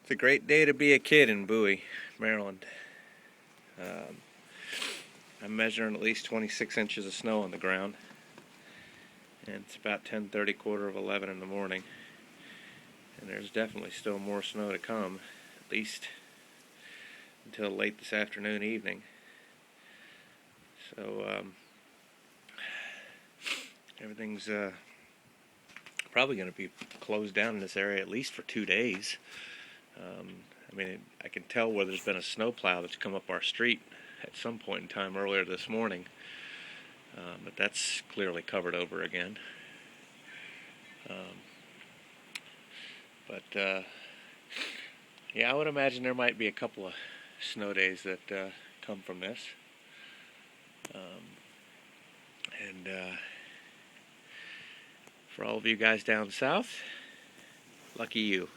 It's a great day to be a kid in Bowie, Maryland. Um, I'm measuring at least 26 inches of snow on the ground, and it's about 10:30, quarter of 11 in the morning, and there's definitely still more snow to come, at least until late this afternoon, evening. So everything's probably going to be closed down in this area at least for 2 days. I can tell where there's been a snowplow that's come up our street at some point in time earlier this morning, but that's clearly covered over again. Yeah, I would imagine there might be a couple of snow days that come from this. And for all of you guys down south, lucky you.